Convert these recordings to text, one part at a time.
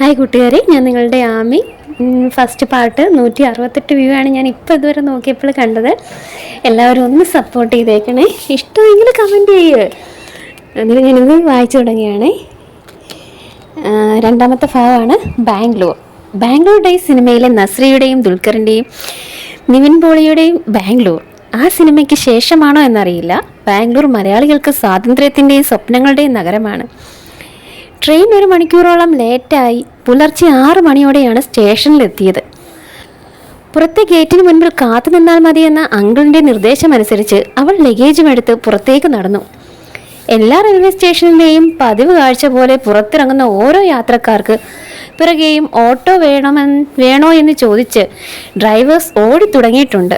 Hi കൂട്ടുകാരെ, ഞാൻ നിങ്ങളുടെ ആമി. ഫസ്റ്റ് പാർട്ട് 168 വ്യൂ ആണ് ഞാൻ ഇപ്പോൾ ഇതുവരെ നോക്കിയപ്പോൾ കണ്ടത്. എല്ലാവരും ഒന്ന് സപ്പോർട്ട് ചെയ്തേക്കണേ. ഇഷ്ടമെങ്കിൽ കമൻറ്റ് ചെയ്യുക. എന്നിട്ട് ഞാനിത് വായിച്ചു തുടങ്ങിയാണേ. രണ്ടാമത്തെ ഭാഗമാണ് ബാംഗ്ലൂർ ഡേയ്സ് സിനിമയിലെ നസ്രിയുടെയും ദുൽഖറിൻ്റെയും നിവിൻ പോളിയുടെയും ബാംഗ്ലൂർ ആ സിനിമയ്ക്ക് ശേഷമാണോ എന്നറിയില്ല. ബാംഗ്ലൂർ മലയാളികൾക്ക് സ്വാതന്ത്ര്യത്തിൻ്റെയും സ്വപ്നങ്ങളുടെയും നഗരമാണ്. ട്രെയിൻ 1 മണിക്കൂറോളം ലേറ്റായി പുലർച്ചെ 6 മണിയോടെയാണ് സ്റ്റേഷനിലെത്തിയത്. പുറത്തെ ഗേറ്റിന് മുൻപിൽ കാത്തു നിന്നാൽ മതിയെന്ന അങ്കിളിൻ്റെ നിർദ്ദേശമനുസരിച്ച് അവൾ ലഗേജുമെടുത്ത് പുറത്തേക്ക് നടന്നു. എല്ലാ റെയിൽവേ സ്റ്റേഷനിലെയും പതിവ് കാഴ്ച പോലെ പുറത്തിറങ്ങുന്ന ഓരോ യാത്രക്കാർക്ക് പിറകെയും ഓട്ടോ വേണോ എന്ന് ചോദിച്ച് ഡ്രൈവേഴ്സ് ഓടിത്തുടങ്ങിയിട്ടുണ്ട്.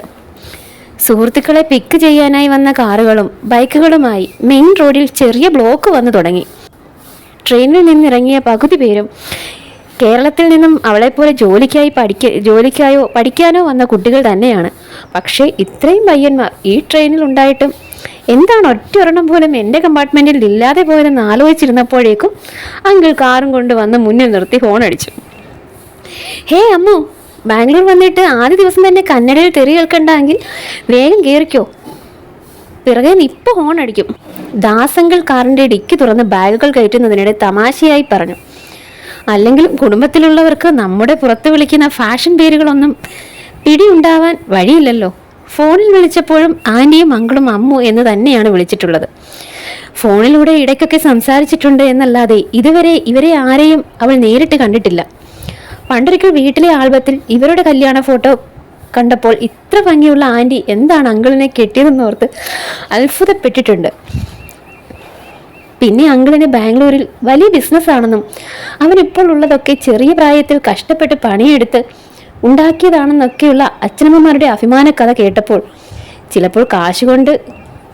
സുഹൃത്തുക്കളെ പിക്ക് ചെയ്യാനായി വന്ന കാറുകളും ബൈക്കുകളുമായി മെയിൻ റോഡിൽ ചെറിയ ബ്ലോക്ക് വന്നു തുടങ്ങി. ട്രെയിനിൽ നിന്നിറങ്ങിയ പകുതി പേരും കേരളത്തിൽ നിന്നും അവളെപ്പോലെ ജോലിക്കായോ പഠിക്കാനോ വന്ന കുട്ടികൾ തന്നെയാണ്. പക്ഷേ ഇത്രയും പയ്യന്മാർ ഈ ട്രെയിനിൽ ഉണ്ടായിട്ടും എന്താണ് ഒറ്റയൊരെണ്ണം പോലും എൻ്റെ കമ്പാർട്ട്മെൻറ്റിൽ ഇല്ലാതെ പോയതെന്ന് ആലോചിച്ചിരുന്നപ്പോഴേക്കും അങ്കിൾ കാറും കൊണ്ട് വന്ന് മുന്നിൽ നിർത്തി ഹോണടിച്ചു. ഹേ അമ്മു, ബാംഗ്ലൂർ വന്നിട്ട് ആദ്യ ദിവസം തന്നെ കന്നഡയിൽ തെറി കേൾക്കണ്ടെങ്കിൽ വേഗം കയറിക്കോ, പിറകെ ഇപ്പോൾ ഹോൺ അടിക്കും. ദാസങ്കൾ കാറിൻ്റെ ഡിക്കി തുറന്ന് ബാഗുകൾ കയറ്റുന്നതിനിടെ തമാശയായി പറഞ്ഞു. അല്ലെങ്കിലും കുടുംബത്തിലുള്ളവർക്ക് നമ്മുടെ പുറത്ത് വിളിക്കുന്ന ഫാഷൻ പേരുകളൊന്നും പിടിയുണ്ടാവാൻ വഴിയില്ലല്ലോ. ഫോണിൽ വിളിച്ചപ്പോഴും ആൻറ്റിയും അങ്കിളും അമ്മു എന്ന് തന്നെയാണ് വിളിച്ചിട്ടുള്ളത്. ഫോണിലൂടെ ഇടയ്ക്കൊക്കെ സംസാരിച്ചിട്ടുണ്ട് എന്നല്ലാതെ ഇതുവരെ ഇവരെ ആരെയും അവൾ നേരിട്ട് കണ്ടിട്ടില്ല. പണ്ടൊരിക്കൽ വീട്ടിലെ ആൽബത്തിൽ ഇവരുടെ കല്യാണ ഫോട്ടോ കണ്ടപ്പോൾ ഇത്ര ഭംഗിയുള്ള ആൻറ്റി എന്താണ് അങ്കിളിനെ കെട്ടിയതെന്നോർത്ത് അത്ഭുതപ്പെട്ടിട്ടുണ്ട്. പിന്നെ അങ്കിളിന് ബാംഗ്ലൂരിൽ വലിയ ബിസിനസ്സാണെന്നും അവനിപ്പോൾ ഉള്ളതൊക്കെ ചെറിയ പ്രായത്തിൽ കഷ്ടപ്പെട്ട് പണിയെടുത്ത് ഉണ്ടാക്കിയതാണെന്നൊക്കെയുള്ള അച്ഛനമ്മമാരുടെ അഭിമാന കഥ കേട്ടപ്പോൾ ചിലപ്പോൾ കാശുകൊണ്ട്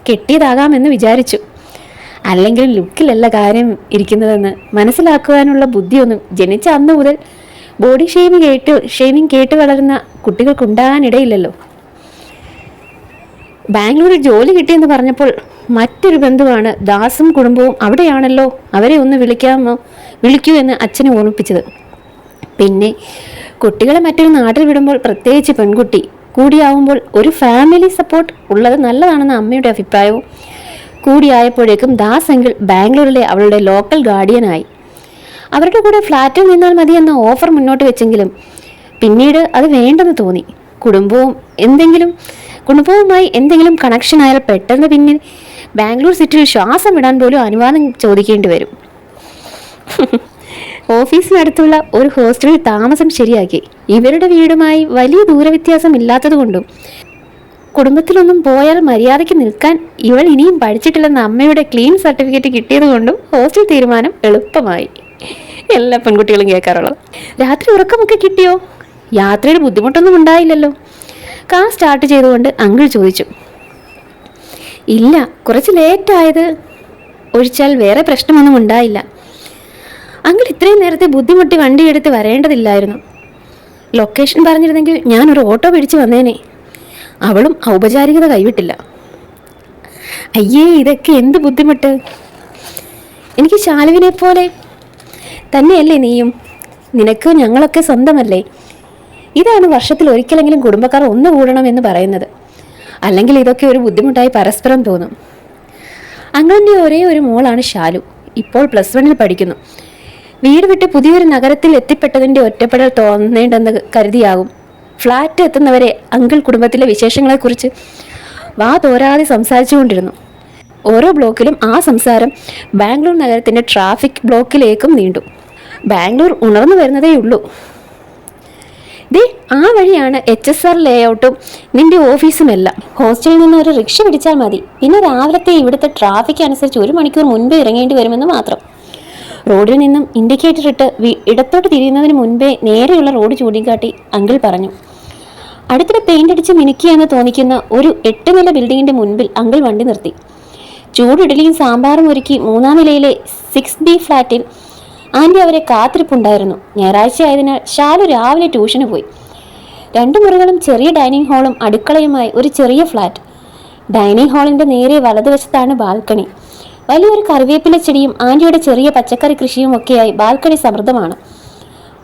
കെട്ടിയതാകാമെന്ന് വിചാരിച്ചു. അല്ലെങ്കിൽ ലുക്കിലല്ല കാര്യം ഇരിക്കുന്നതെന്ന് മനസ്സിലാക്കുവാനുള്ള ബുദ്ധിയൊന്നും ജനിച്ച അന്ന് മുതൽ ബോഡി ഷേമിങ് കേട്ട് വളരുന്ന കുട്ടികൾക്കുണ്ടാകാനിടയില്ലല്ലോ. ബാംഗ്ലൂരിൽ ജോലി കിട്ടിയെന്ന് പറഞ്ഞപ്പോൾ മറ്റൊരു ബന്ധുവാണ് ദാസും കുടുംബവും അവിടെയാണല്ലോ, അവരെ ഒന്ന് വിളിക്കൂ എന്ന് അച്ഛനെ ഓർമ്മിപ്പിച്ചത്. പിന്നെ കുട്ടികളെ മറ്റൊരു നാട്ടിൽ വിടുമ്പോൾ, പ്രത്യേകിച്ച് പെൺകുട്ടി കൂടിയാവുമ്പോൾ ഒരു ഫാമിലി സപ്പോർട്ട് ഉള്ളത് നല്ലതാണെന്ന അമ്മയുടെ അഭിപ്രായവും കൂടിയായപ്പോഴേക്കും ദാസ് അങ്കിൾ ബാംഗ്ലൂരിലെ അവളുടെ ലോക്കൽ ഗാർഡിയനായി. അവരുടെ കൂടെ ഫ്ലാറ്റിൽ നിന്നാൽ മതി എന്ന ഓഫർ മുന്നോട്ട് വെച്ചെങ്കിലും പിന്നീട് അത് വേണ്ടെന്ന് തോന്നി. കുടുംബവുമായി എന്തെങ്കിലും കണക്ഷൻ ആയാൽ പെട്ടെന്ന് പിന്നെ ബാംഗ്ലൂർ സിറ്റിയിൽ ശ്വാസം വിടാൻ പോലും അനുവാദം ചോദിക്കേണ്ടി വരും. ഓഫീസിനടുത്തുള്ള ഒരു ഹോസ്റ്റലിൽ താമസം ശരിയാക്കി. ഇവരുടെ വീടുമായി വലിയ ദൂരവ്യത്യാസം ഇല്ലാത്തതുകൊണ്ടും കുടുംബത്തിലൊന്നും പോയാൽ മര്യാദയ്ക്ക് നിൽക്കാൻ ഇവൾ ഇനിയും പഠിച്ചിട്ടില്ലെന്ന അമ്മയുടെ ക്ലീൻ സർട്ടിഫിക്കറ്റ് കിട്ടിയതുകൊണ്ടും ഹോസ്റ്റൽ തീരുമാനം എളുപ്പമായി. എല്ലാ പെൺകുട്ടികളും കേൾക്കാറുള്ളത്. രാത്രി ഉറക്കമൊക്കെ കിട്ടിയോ? യാത്രയുടെ ബുദ്ധിമുട്ടൊന്നും ഉണ്ടായില്ലല്ലോ? കാർ സ്റ്റാർട്ട് ചെയ്തുകൊണ്ട് അങ്കിൾ ചോദിച്ചു. ഇല്ല, കുറച്ച് ലേറ്റായത് ഒഴിച്ചാൽ വേറെ പ്രശ്നമൊന്നും ഉണ്ടായില്ല. അങ്കിൾ ഇത്രയും നേരത്തെ ബുദ്ധിമുട്ടി വണ്ടിയെടുത്ത് വരേണ്ടതില്ലായിരുന്നു. ലൊക്കേഷൻ പറഞ്ഞിരുന്നെങ്കിൽ ഞാനൊരു ഓട്ടോ പിടിച്ച് വന്നേനെ. അവളും ഔപചാരികത കൈവിട്ടില്ല. അയ്യേ, ഇതൊക്കെ എന്ത് ബുദ്ധിമുട്ട്. എനിക്ക് ശാലുവിനെ പോലെ തന്നെയല്ലേ നീയും? നിനക്ക് ഞങ്ങളൊക്കെ സ്വന്തമല്ലേ? ഇതാണ് വർഷത്തിൽ ഒരിക്കലെങ്കിലും കുടുംബക്കാർ ഒന്ന് കൂടണമെന്ന് പറയുന്നത്. അല്ലെങ്കിൽ ഇതൊക്കെ ഒരു ബുദ്ധിമുട്ടായി പരസ്പരം തോന്നും. അങ്കിളിൻ്റെ ഒരേ ഒരു മോളാണ് ശാലു. ഇപ്പോൾ +1 പഠിക്കുന്നു. വീട് വിട്ട് പുതിയൊരു നഗരത്തിൽ എത്തിപ്പെട്ടതിൻ്റെ ഒറ്റപ്പെടൽ തോന്നേണ്ടെന്ന് കരുതിയാകും ഫ്ലാറ്റ് എത്തുന്നവരെ അങ്കിൾ കുടുംബത്തിലെ വിശേഷങ്ങളെക്കുറിച്ച് വാ തോരാതെ സംസാരിച്ചുകൊണ്ടിരുന്നു. ഓരോ ബ്ലോക്കിലും ആ സംസാരം ബാംഗ്ലൂർ നഗരത്തിൻ്റെ ട്രാഫിക് ബ്ലോക്കിലേക്കും നീണ്ടു. ബാംഗ്ലൂർ ഉണർന്നു വരുന്നതേയുള്ളൂ. ദേ, ആ വഴിയാണ് HSR ലേഔട്ടും നിന്റെ ഓഫീസുമെല്ലാം. ഹോസ്റ്റലിൽ നിന്ന് ഒരു റിക്ഷ പിടിച്ചാൽ മതി. പിന്നെ രാവിലത്തെ ഇവിടുത്തെ ട്രാഫിക് അനുസരിച്ച് 1 മണിക്കൂർ മുൻപേ ഇറങ്ങേണ്ടി വരുമെന്ന് മാത്രം. റോഡിൽ നിന്നും ഇൻഡിക്കേറ്റർ ഇട്ട് ഇടത്തോട്ട് തിരിയുന്നതിന് മുൻപേ നേരെയുള്ള റോഡ് ചൂണ്ടിക്കാട്ടി അങ്കിൾ പറഞ്ഞു. അടുത്തിടെ പെയിന്റ് അടിച്ച് മിനുക്കിയെന്ന് തോന്നിക്കുന്ന ഒരു 8 നില ബിൽഡിങ്ങിന്റെ മുൻപിൽ അങ്കിൾ വണ്ടി നിർത്തി. ചൂടിഡലിയും സാമ്പാറും ഒരുക്കി 3-ാം നിലയിലെ 6B ഫ്ലാറ്റിൽ ആൻറ്റി അവരെ കാത്തിരിപ്പുണ്ടായിരുന്നു. ഞായറാഴ്ച ആയതിനാൽ ശാലു രാവിലെ ട്യൂഷന് പോയി. 2 മുറികളും ചെറിയ ഡൈനിങ് ഹാളും അടുക്കളയുമായി ഒരു ചെറിയ ഫ്ലാറ്റ്. ഡൈനിങ് ഹാളിൻ്റെ നേരെ വലതുവശത്താണ് ബാൽക്കണി. വലിയൊരു കറിവേപ്പില ചെടിയും ആൻറ്റിയുടെ ചെറിയ പച്ചക്കറി കൃഷിയും ഒക്കെയായി ബാൽക്കണി സമൃദ്ധമാണ്.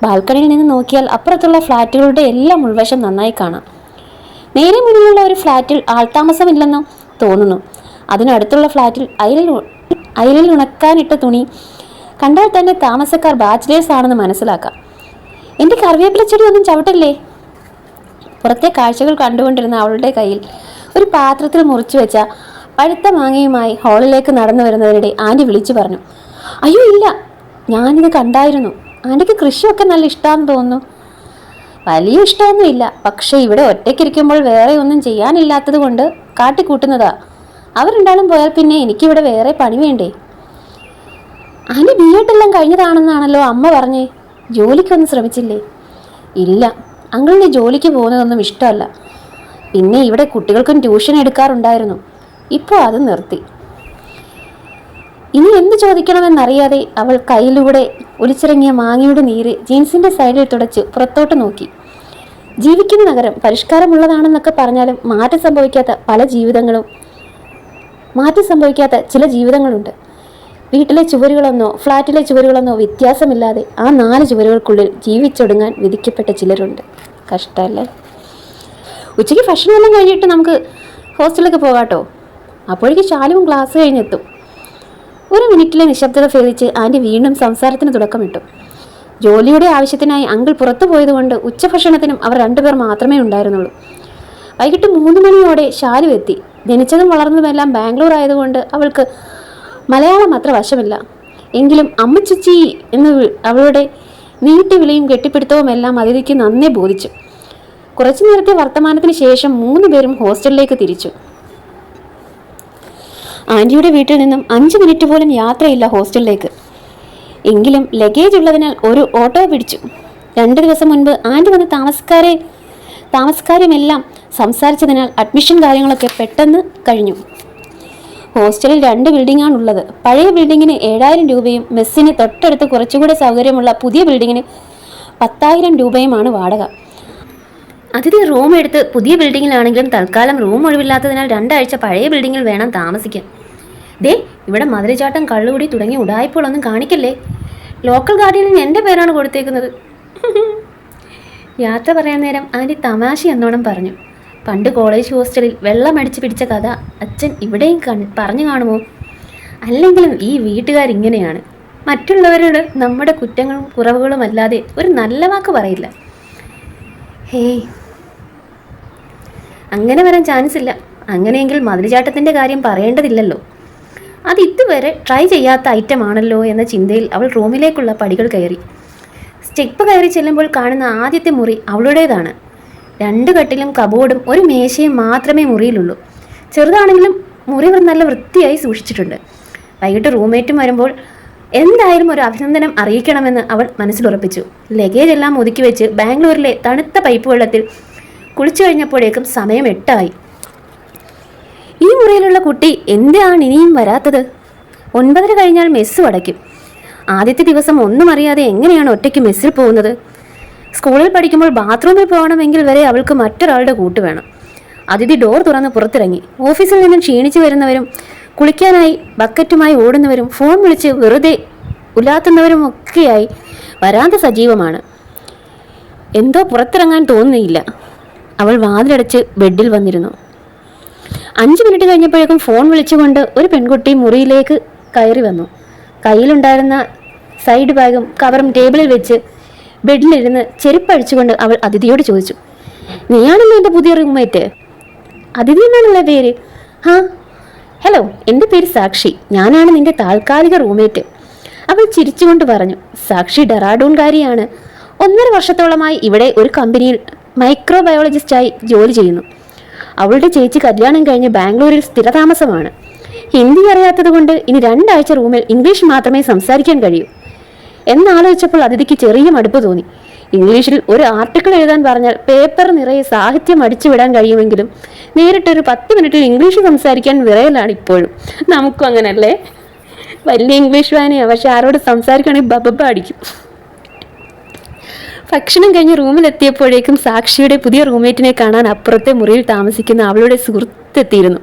ബാൽക്കണിയിൽ നിന്ന് നോക്കിയാൽ അപ്പുറത്തുള്ള ഫ്ലാറ്റുകളുടെ എല്ലാം ഉൾവശം നന്നായി കാണാം. നേരെ മുന്നിലുള്ള ഒരു ഫ്ലാറ്റിൽ ആൾതാമസമില്ലെന്നും തോന്നുന്നു. അതിനടുത്തുള്ള ഫ്ലാറ്റിൽ അയലിൽ ഉണക്കാനിട്ട തുണി കണ്ടാൽ തന്നെ താമസക്കാർ ബാച്ചിലേഴ്സ് ആണെന്ന് മനസ്സിലാക്കാം. എൻ്റെ കറിവേപ്പില ചെടി ഒന്നും ചവിട്ടല്ലേ? പുറത്തെ കാഴ്ചകൾ കണ്ടുകൊണ്ടിരുന്ന അവളുടെ കയ്യിൽ ഒരു പാത്രത്തിൽ മുറിച്ചു വെച്ച പഴുത്ത മാങ്ങയുമായി ഹാളിലേക്ക് നടന്നു വരുന്നതിനിടെ ആൻറ്റി വിളിച്ചു പറഞ്ഞു, അയ്യോ ഇല്ല, ഞാനിത് കണ്ടായിരുന്നു. ആൻറ്റിക്ക് കൃഷിയൊക്കെ നല്ല ഇഷ്ടമാണെന്ന് തോന്നുന്നു. വലിയ ഇഷ്ടമൊന്നുമില്ല, പക്ഷേ ഇവിടെ ഒറ്റയ്ക്കിരിക്കുമ്പോൾ വേറെ ഒന്നും ചെയ്യാനില്ലാത്തത് കൊണ്ട് കാട്ടിക്കൂട്ടുന്നതാ. അവരുണ്ടാലും പോയാൽ പിന്നെ എനിക്കിവിടെ വേറെ പണി വേണ്ടേ? ആൻറ്റി B.Ed എല്ലാം കഴിഞ്ഞതാണെന്നാണല്ലോ അമ്മ പറഞ്ഞേ. ജോലിക്കൊന്നും ശ്രമിച്ചില്ലേ? ഇല്ല, അങ്കിളിന് ജോലിക്ക് പോകുന്നതൊന്നും ഇഷ്ടമല്ല. പിന്നെ ഇവിടെ കുട്ടികൾക്കും ട്യൂഷൻ എടുക്കാറുണ്ടായിരുന്നു. ഇപ്പോൾ അത് നിർത്തി. ഇനി എന്ത് ചോദിക്കണമെന്നറിയാതെ അവൾ കയ്യിലൂടെ ഒലിച്ചിറങ്ങിയ മാങ്ങയുടെ നീര് ജീൻസിൻ്റെ സൈഡിൽ തുടച്ച് പുറത്തോട്ട് നോക്കി. ജീവിക്കുന്ന നഗരം പരിഷ്കാരമുള്ളതാണെന്നൊക്കെ പറഞ്ഞാലും മാറ്റം സംഭവിക്കാത്ത ചില ജീവിതങ്ങളുണ്ട്. വീട്ടിലെ ചുവരുകളെന്നോ ഫ്ലാറ്റിലെ ചുവരുകളെന്നോ വ്യത്യാസമില്ലാതെ ആ 4 ചുവരുകൾക്കുള്ളിൽ ജീവിച്ചൊടുങ്ങാൻ വിധിക്കപ്പെട്ട ചിലരുണ്ട്. കഷ്ടമല്ലേ? ഉച്ചയ്ക്ക് ഭക്ഷണമെല്ലാം കഴിഞ്ഞിട്ട് നമുക്ക് ഹോസ്റ്റലിലേക്ക് പോകാട്ടോ. അപ്പോഴേക്ക് ശാലുവും ക്ലാസ് കഴിഞ്ഞെത്തും. ഒരു മിനിറ്റിലെ നിശബ്ദത ഭേദിച്ച് ആൻറ്റി വീണ്ടും സംസാരത്തിന് തുടക്കമിട്ടു. ജോലിയുടെ ആവശ്യത്തിനായി അങ്കിൾ പുറത്തു പോയതുകൊണ്ട് ഉച്ചഭക്ഷണത്തിനും അവർ 2 പേർ മാത്രമേ ഉണ്ടായിരുന്നുള്ളൂ. വൈകിട്ട് 3 മണിയോടെ ശാലു എത്തി. ജനിച്ചതും വളർന്നതുമെല്ലാം ബാംഗ്ലൂർ ആയതുകൊണ്ട് അവൾക്ക് മലയാളം അത്ര വശമില്ല. എങ്കിലും അമ്മച്ചിച്ചി എന്ന് അവളുടെ നീട്ടി വിളിയും കെട്ടിപ്പിടുത്തവും എല്ലാം അതിഥിക്ക് നന്നേ ബോധിച്ചു. കുറച്ചു നേരത്തെ വർത്തമാനത്തിന് ശേഷം 3 പേരും ഹോസ്റ്റലിലേക്ക് തിരിച്ചു. ആൻറ്റിയുടെ വീട്ടിൽ നിന്നും 5 മിനിറ്റ് പോലും യാത്രയില്ല ഹോസ്റ്റലിലേക്ക്. എങ്കിലും ലഗേജ് ഉള്ളതിനാൽ ഒരു ഓട്ടോ പിടിച്ചു. 2 ദിവസം മുൻപ് ആൻറ്റി വന്ന് താമസക്കാരുമെല്ലാം സംസാരിച്ചതിനാൽ അഡ്മിഷൻ കാര്യങ്ങളൊക്കെ പെട്ടെന്ന് കഴിഞ്ഞു. ഹോസ്റ്റലിൽ 2 ബിൽഡിംഗാണുള്ളത്. പഴയ ബിൽഡിങ്ങിന് 7,000 രൂപയും മെസ്സിന് തൊട്ടടുത്ത് കുറച്ചുകൂടെ സൗകര്യമുള്ള പുതിയ ബിൽഡിങ്ങിന് 10,000 രൂപയുമാണ് വാടക. അതിഥി റൂം എടുത്ത് പുതിയ ബിൽഡിങ്ങിലാണെങ്കിലും തൽക്കാലം റൂം ഒഴിവില്ലാത്തതിനാൽ 2 ആഴ്ച പഴയ ബിൽഡിങ്ങിൽ വേണം താമസിക്കാൻ. ഇവിടെ മധുരചാട്ടം, കള്ളുകൂടി തുടങ്ങിയ ഉടായ്പകളൊന്നും കാണിക്കല്ലേ. ലോക്കൽ ഗാർഡിയനിൽ എൻ്റെ പേരാണ് കൊടുത്തേക്കുന്നത്. യാത്ര പറയാൻ നേരം ആൻറ്റി തമാശ എന്നോണം പറഞ്ഞു. പണ്ട് കോളേജ് ഹോസ്റ്റലിൽ വെള്ളമടിച്ച് പിടിച്ച കഥ അച്ഛൻ ഇവിടെയും പറഞ്ഞു കാണുമോ? അല്ലെങ്കിലും ഈ വീട്ടുകാരിങ്ങനെയാണ്. മറ്റുള്ളവരോട് നമ്മുടെ കുറ്റങ്ങളും കുറവുകളും അല്ലാതെ ഒരു നല്ല വാക്ക് പറയില്ല. ഹേയ്, അങ്ങനെ വരാൻ ചാൻസ് ഇല്ല. അങ്ങനെയെങ്കിൽ മതിലുചാട്ടത്തിൻ്റെ കാര്യം പറയേണ്ടതില്ലല്ലോ. അത് ഇതുവരെ ട്രൈ ചെയ്യാത്ത ഐറ്റം ആണല്ലോ എന്ന ചിന്തയിൽ അവൾ റൂമിലേക്കുള്ള പടികൾ കയറി. സ്റ്റെപ്പ് കയറി ചെല്ലുമ്പോൾ കാണുന്ന ആദ്യത്തെ മുറി അവളുടേതാണ്. 2 കട്ടിലും കബോർഡും ഒരു മേശയും മാത്രമേ മുറിയിലുള്ളൂ. ചെറുതാണെങ്കിലും മുറി നല്ല വൃത്തിയായി സൂക്ഷിച്ചിട്ടുണ്ട്. വൈകിട്ട് റൂംമേറ്റും വരുമ്പോൾ എന്തായാലും ഒരു അഭിനന്ദനം അറിയിക്കണമെന്ന് അവൾ മനസ്സിലുറപ്പിച്ചു. ലഗേജ് എല്ലാം ഒതുക്കി വെച്ച് ബാംഗ്ലൂരിലെ തണുത്ത പൈപ്പ് വെള്ളത്തിൽ കുളിച്ചു കഴിഞ്ഞപ്പോഴേക്കും സമയം 8 ആയി. ഈ മുറിയിലുള്ള കുട്ടി എന്താണ് ഇനിയും വരാത്തത്? 9:30 കഴിഞ്ഞാൽ മെസ്സ് അടയ്ക്കും. ആദ്യത്തെ ദിവസം ഒന്നും അറിയാതെ എങ്ങനെയാണ് ഒറ്റയ്ക്ക് മെസ്സിൽ പോകുന്നത്? സ്കൂളിൽ പഠിക്കുമ്പോൾ ബാത്റൂമിൽ പോകണമെങ്കിൽ വരെ അവൾക്ക് മറ്റൊരാളുടെ കൂട്ട് വേണം. അതിഥി ഡോർ തുറന്ന് പുറത്തിറങ്ങി. ഓഫീസിൽ നിന്നും ക്ഷീണിച്ചു വരുന്നവരും കുളിക്കാനായി ബക്കറ്റുമായി ഓടുന്നവരും ഫോൺ വിളിച്ച് വെറുതെ ഉലാത്തുന്നവരും ഒക്കെയായി വരാന്ത സജീവമാണ്. എന്തോ പുറത്തിറങ്ങാൻ തോന്നുന്നില്ല. അവൾ വാതിലടച്ച് ബെഡിൽ വന്നിരുന്നു. 5 മിനിറ്റ് കഴിഞ്ഞപ്പോഴേക്കും ഫോൺ വിളിച്ചുകൊണ്ട് ഒരു പെൺകുട്ടി മുറിയിലേക്ക് കയറി വന്നു. കയ്യിലുണ്ടായിരുന്ന സൈഡ് ബാഗും കവറും ടേബിളിൽ വെച്ച് ബെഡിലിരുന്ന് ചെരുപ്പഴിച്ചുകൊണ്ട് അവൾ അതിഥിയോട് ചോദിച്ചു, നീയാണല്ലോ എൻ്റെ പുതിയ റൂംമേറ്റ്? അതിഥി എന്നാണല്ലേ പേര്? ഹലോ, എൻ്റെ പേര് സാക്ഷി. ഞാനാണ് നിൻ്റെ താൽക്കാലിക റൂംമേറ്റ്. അവൾ ചിരിച്ചുകൊണ്ട് പറഞ്ഞു. സാക്ഷി ഡെറാഡൂൺകാരിയാണ്. 1.5 വർഷത്തോളമായി ഇവിടെ ഒരു കമ്പനിയിൽ മൈക്രോബയോളജിസ്റ്റായി ജോലി ചെയ്യുന്നു. അവളുടെ ചേച്ചി കല്യാണം കഴിഞ്ഞ് ബാംഗ്ലൂരിൽ സ്ഥിരതാമസമാണ്. ഹിന്ദി അറിയാത്തത് കൊണ്ട് ഇനി 2 ആഴ്ച റൂമിൽ ഇംഗ്ലീഷ് മാത്രമേ സംസാരിക്കാൻ കഴിയൂ. എന്നാലോചിച്ചപ്പോൾ അതിഥിക്ക് ചെറിയ മടുപ്പ് തോന്നി. ഇംഗ്ലീഷിൽ ഒരു ആർട്ടിക്കിൾ എഴുതാൻ പറഞ്ഞാൽ പേപ്പർ നിറയെ സാഹിത്യം അടിച്ചുവിടാൻ കഴിയുമെങ്കിലും നേരിട്ടൊരു 10 മിനിറ്റിൽ ഇംഗ്ലീഷ് സംസാരിക്കാൻ വിറയലാണ് ഇപ്പോഴും. നമുക്കും അങ്ങനല്ലേ? വലിയ ഇംഗ്ലീഷ് വായനയാണ്, പക്ഷെ ആരോട് സംസാരിക്കുകയാണെങ്കിൽ ബബബ അടിക്കും. ഭക്ഷണം കഴിഞ്ഞ് റൂമിലെത്തിയപ്പോഴേക്കും സാക്ഷിയുടെ പുതിയ റൂംമേറ്റിനെ കാണാൻ അപ്പുറത്തെ മുറിയിൽ താമസിക്കുന്ന അവളുടെ സുഹൃത്തെത്തിയിരുന്നു.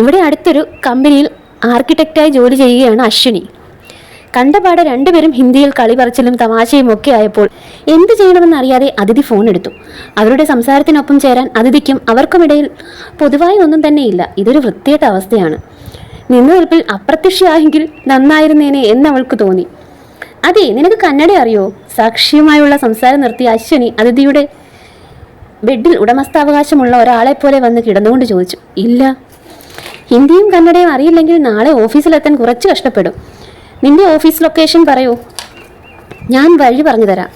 ഇവിടെ അടുത്തൊരു കമ്പനിയിൽ ആർക്കിടെക്റ്റായി ജോലി ചെയ്യുകയാണ് അശ്വിനി. കണ്ടപാടെ രണ്ടുപേരും ഹിന്ദിയിൽ കളി പറച്ചിലും തമാശയും ഒക്കെ ആയപ്പോൾ എന്ത് ചെയ്യണമെന്നറിയാതെ അതിഥി ഫോൺ എടുത്തു. അവരുടെ സംസാരത്തിനൊപ്പം ചേരാൻ അതിഥിക്കും അവർക്കുമിടയിൽ പൊതുവായി ഒന്നും തന്നെയില്ല. ഇതൊരു വൃത്തികെട്ട അവസ്ഥയാണ്. നിന്നുനിൽപ്പിൽ അപ്രത്യക്ഷയായെങ്കിൽ നന്നായിരുന്നേനെ എന്നവൾക്ക് തോന്നി. അതെ, നിനക്ക് കന്നഡ അറിയോ? സാക്ഷിയുമായുള്ള സംസാരം നിർത്തി അശ്വനി അതിഥിയുടെ ബെഡിൽ ഉടമസ്ഥാവകാശമുള്ള ഒരാളെ പോലെ വന്ന് കിടന്നുകൊണ്ട് ചോദിച്ചു. ഇല്ല. ഹിന്ദിയും കന്നഡയും അറിയില്ലെങ്കിൽ നാളെ ഓഫീസിലെത്താൻ കുറച്ച് കഷ്ടപ്പെടും. നിന്റെ ഓഫീസ് ലൊക്കേഷൻ പറയൂ, ഞാൻ വഴി പറഞ്ഞു തരാം.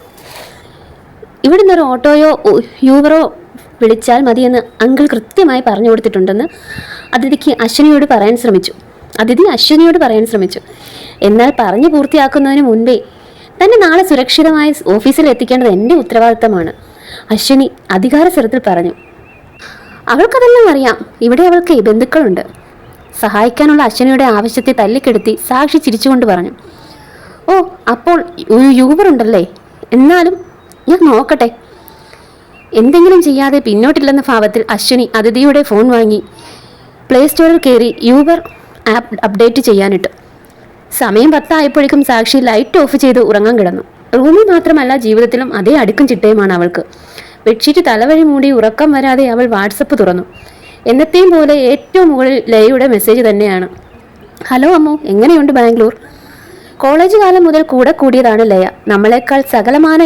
ഇവിടുന്ന് ഒരു ഓട്ടോയോ യൂബറോ വിളിച്ചാൽ മതിയെന്ന് അങ്കിൾ കൃത്യമായി പറഞ്ഞു കൊടുത്തിട്ടുണ്ടെന്ന് അതിഥി അശ്വിനിയോട് പറയാൻ ശ്രമിച്ചു. എന്നാൽ പറഞ്ഞു പൂർത്തിയാക്കുന്നതിന് മുൻപേ തന്നെ നാളെ സുരക്ഷിതമായി ഓഫീസിൽ എത്തിക്കേണ്ടത് എൻ്റെ ഉത്തരവാദിത്തമാണ്, അശ്വിനി അധികാരസ്വരത്തിൽ പറഞ്ഞു. അവൾക്കതെല്ലാം അറിയാം. ഇവിടെ അവൾക്ക് ബന്ധുക്കളുണ്ട്. സഹായിക്കാനുള്ള അശ്വിനിയുടെ ആവശ്യത്തെ തല്ലിക്കെടുത്തി സാക്ഷി ചിരിച്ചുകൊണ്ട് പറഞ്ഞു. ഓ, അപ്പോൾ ഒരു യൂബർ ഉണ്ടല്ലേ? എന്നാലും ഞാൻ നോക്കട്ടെ. എന്തെങ്കിലും ചെയ്യാതെ പിന്നോട്ടില്ലെന്ന ഭാവത്തിൽ അശ്വിനി അതിഥിയുടെ ഫോൺ വാങ്ങി പ്ലേ സ്റ്റോറിൽ കയറി യൂബർ ആപ്പ് അപ്ഡേറ്റ് ചെയ്യാനിട്ടു. സമയം 10 ആയപ്പോഴേക്കും സാക്ഷി ലൈറ്റ് ഓഫ് ചെയ്ത് ഉറങ്ങാൻ കിടന്നു. റൂമിൽ മാത്രമല്ല, ജീവിതത്തിലും അതേ അടുക്കും ചിട്ടയുമാണ് അവൾക്ക്. ബെഡ്ഷീറ്റ് തലവഴി മൂടി ഉറക്കം വരാതെ അവൾ വാട്സപ്പ് തുറന്നു. എന്നത്തെയും പോലെ ഏറ്റവും മുകളിൽ ലയയുടെ മെസ്സേജ് തന്നെയാണ്. ഹലോ അമ്മു, എങ്ങനെയുണ്ട് ബാംഗ്ലൂർ? കോളേജ് കാലം മുതൽ കൂടെ കൂടിയതാണ് ലയ. നമ്മളെക്കാൾ സകലമാന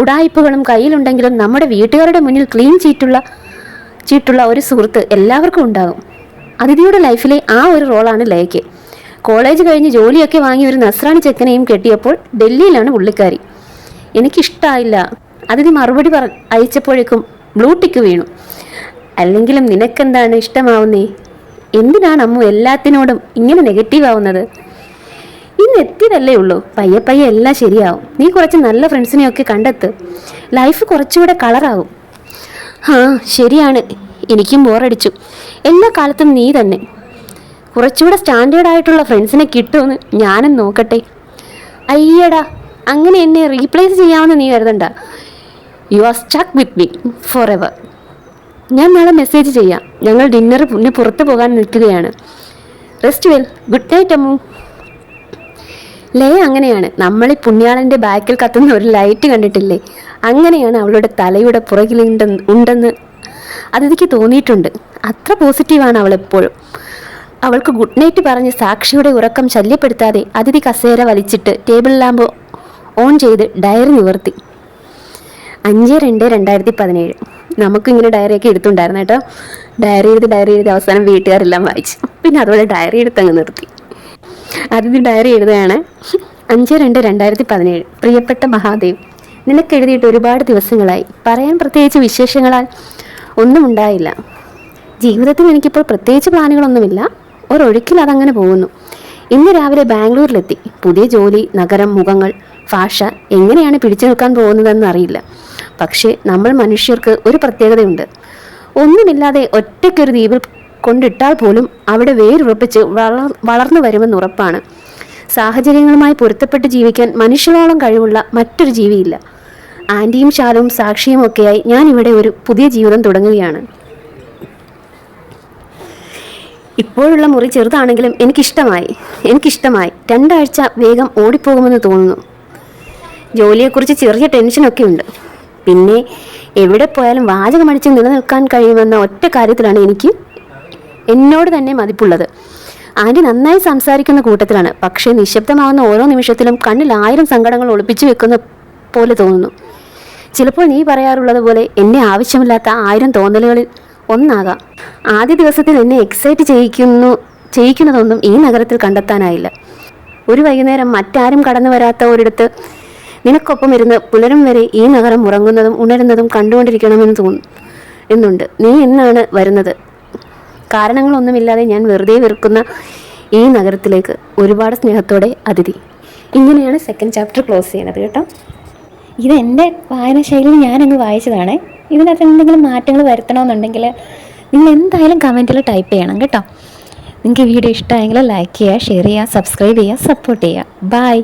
ഉടായ്പകളും കയ്യിലുണ്ടെങ്കിലും നമ്മുടെ വീട്ടുകാരുടെ മുന്നിൽ ക്ലീൻ ചീട്ടുള്ള ഒരു സുഹൃത്ത് എല്ലാവർക്കും ഉണ്ടാകും. അതിഥിയുടെ ലൈഫിലെ ആ ഒരു റോളാണ് ലയയ്ക്ക്. കോളേജ് കഴിഞ്ഞ് ജോലിയൊക്കെ വാങ്ങി ഒരു നസ്രാണി ചെക്കനെയും കെട്ടിയപ്പോൾ ഡൽഹിയിലാണ് പുള്ളിക്കാരി. എനിക്കിഷ്ടമായില്ല. അതിഥി മറുപടി അയച്ചപ്പോഴേക്കും ബ്ലൂടിക്ക് വീണു. അല്ലെങ്കിലും നിനക്കെന്താണ് ഇഷ്ടമാവുന്നേ? എന്തിനാണ് അമ്മു എല്ലാത്തിനോടും ഇങ്ങനെ നെഗറ്റീവ് ആവുന്നത്? ഇന്ന് എത്തിയതല്ലേ ഉള്ളൂ, പയ്യെ പയ്യെ എല്ലാം ശരിയാവും. നീ കുറച്ച് നല്ല ഫ്രണ്ട്സിനെയൊക്കെ കണ്ടെത്ത്, ലൈഫ് കുറച്ചുകൂടെ കളറാകും. ആ ശരിയാണ്, എനിക്കും ബോറടിച്ചു. എല്ലാ കാലത്തും നീ തന്നെ. കുറച്ചുകൂടെ സ്റ്റാൻഡേർഡ് ആയിട്ടുള്ള ഫ്രണ്ട്സിനെ കിട്ടുമെന്ന് ഞാനും നോക്കട്ടെ. അയ്യടാ, അങ്ങനെ എന്നെ റീപ്ലേസ് ചെയ്യാമെന്ന് നീ കരുതണ്ട. You are stuck with me forever. ഞാൻ നാളെ മെസ്സേജ് ചെയ്യാം. ഞങ്ങൾ ഡിന്നറിന് പുറത്തു പോകാൻ നിൽക്കുകയാണ്. Rest well. Good night Ammu. Laya അങ്ങനെയാണ്. നമ്മളീ പുണ്യാളൻ്റെ ബാക്കിൽ കത്തുന്ന ഒരു ലൈറ്റ് കണ്ടിട്ടില്ലേ? അങ്ങനെയാണ് അവളുടെ തലയുടെ പുറകിലുണ്ടെന്ന് അതിഥിക്ക് തോന്നിയിട്ടുണ്ട്. അത്ര പോസിറ്റീവാണ് അവൾ എപ്പോഴും. അവൾക്ക് ഗുഡ് നൈറ്റ് പറഞ്ഞ് സാക്ഷിയുടെ ഉറക്കം ശല്യപ്പെടുത്താതെ അതിഥി കസേര വലിച്ചിട്ട് ടേബിൾ ലാമ്പ് ഓൺ ചെയ്ത് ഡയറി നിവർത്തി. 5/2/2017. നമുക്കിങ്ങനെ ഡയറിയൊക്കെ എടുത്തുണ്ടായിരുന്നു കേട്ടോ. ഡയറി എഴുതി അവസാനം വീട്ടുകാരെല്ലാം വായിച്ചു. പിന്നെ അതുപോലെ ഡയറി എടുത്തങ്ങ് നിർത്തി. അതിഥി ഡയറി എഴുതുകയാണ്. 5/2/2017. പ്രിയപ്പെട്ട മഹാദേവ്, നിനക്ക് എഴുതിയിട്ട് ഒരുപാട് ദിവസങ്ങളായി. പറയാൻ പ്രത്യേകിച്ച് വിശേഷങ്ങളാൽ ഒന്നും ഉണ്ടായില്ല. ജീവിതത്തിൽ എനിക്കിപ്പോൾ പ്രത്യേകിച്ച് പ്ലാനുകളൊന്നുമില്ല. ഒരൊഴുക്കിൽ അതങ്ങനെ പോകുന്നു. ഇന്ന് രാവിലെ ബാംഗ്ലൂരിലെത്തി. പുതിയ ജോലി, നഗരം, മുഖങ്ങൾ, ഭാഷ എങ്ങനെയാണ് പിടിച്ചു നിൽക്കാൻ പോകുന്നതെന്ന് അറിയില്ല. പക്ഷേ നമ്മൾ മനുഷ്യർക്ക് ഒരു പ്രത്യേകതയുണ്ട്. ഒന്നുമില്ലാതെ ഒറ്റയ്ക്കൊരു ദ്വീപിൽ കൊണ്ടിട്ടാൽ പോലും അവിടെ വേരുറപ്പിച്ച് വളർന്നു വരുമെന്ന് ഉറപ്പാണ്. സാഹചര്യങ്ങളുമായി പൊരുത്തപ്പെട്ട് ജീവിക്കാൻ മനുഷ്യരോളം കഴിവുള്ള മറ്റൊരു ജീവിയില്ല. ആൻറ്റിയും ശാലവും സാക്ഷിയും ഒക്കെയായി ഞാൻ ഇവിടെ ഒരു പുതിയ ജീവിതം തുടങ്ങുകയാണ്. ഇപ്പോഴുള്ള മുറി ചെറുതാണെങ്കിലും എനിക്കിഷ്ടമായി. 2 ആഴ്ച വേഗം ഓടിപ്പോകുമെന്ന് തോന്നുന്നു. ജോലിയെക്കുറിച്ച് ചെറിയ ടെൻഷനൊക്കെ ഉണ്ട്. പിന്നെ എവിടെ പോയാലും വാചകമടിച്ച് നിലനിൽക്കാൻ കഴിയുമെന്ന ഒറ്റ കാര്യത്തിലാണ് എനിക്ക് എന്നോട് തന്നെ മതിപ്പുള്ളത്. ആൻറ്റി നന്നായി സംസാരിക്കുന്ന കൂട്ടത്തിലാണ്. പക്ഷേ നിശബ്ദമാവുന്ന ഓരോ നിമിഷത്തിലും കണ്ണിൽ 1000 സങ്കടങ്ങൾ ഒളിപ്പിച്ചു വെക്കുന്ന പോലെ തോന്നുന്നു. ചിലപ്പോൾ നീ പറയാറുള്ളത് പോലെ എന്നെ ആവശ്യമില്ലാത്ത 1000 തോന്നലുകളിൽ ഒന്നാകാം. ആദ്യ ദിവസത്തിൽ എന്നെ എക്സൈറ്റ് ചെയ്യിക്കുന്നതൊന്നും ഈ നഗരത്തിൽ കണ്ടെത്താനായില്ല. ഒരു വൈകുന്നേരം മറ്റാരും കടന്നു വരാത്ത ഒരിടത്ത് നിനക്കൊപ്പം ഇരുന്ന് പുലരും വരെ ഈ നഗരം ഉറങ്ങുന്നതും ഉണരുന്നതും കണ്ടുകൊണ്ടിരിക്കണമെന്നുണ്ട്. നീ എന്നാണ് വരുന്നത്? കാരണങ്ങളൊന്നുമില്ലാതെ ഞാൻ വെറുതെ വെറുക്കുന്ന ഈ നഗരത്തിലേക്ക്. ഒരുപാട് സ്നേഹത്തോടെ അതിഥി. ഇങ്ങനെയാണ് സെക്കൻഡ് ചാപ്റ്റർ ക്ലോസ് ചെയ്യണത് കേട്ടോ. ഇത് എൻ്റെ വായനാശൈലിയിൽ ഞാനങ്ങ് വായിച്ചതാണ്. ഇതിനകത്ത് എന്തെങ്കിലും മാറ്റങ്ങൾ വരുത്തണമെന്നുണ്ടെങ്കിൽ നിങ്ങൾ എന്തായാലും കമൻറ്റിൽ ടൈപ്പ് ചെയ്യണം കേട്ടോ. നിങ്ങൾക്ക് ഈ വീഡിയോ ഇഷ്ടമായെങ്കിൽ ലൈക്ക് ചെയ്യുക, ഷെയർ ചെയ്യുക, സബ്സ്ക്രൈബ് ചെയ്യുക, സപ്പോർട്ട് ചെയ്യുക. ബൈ.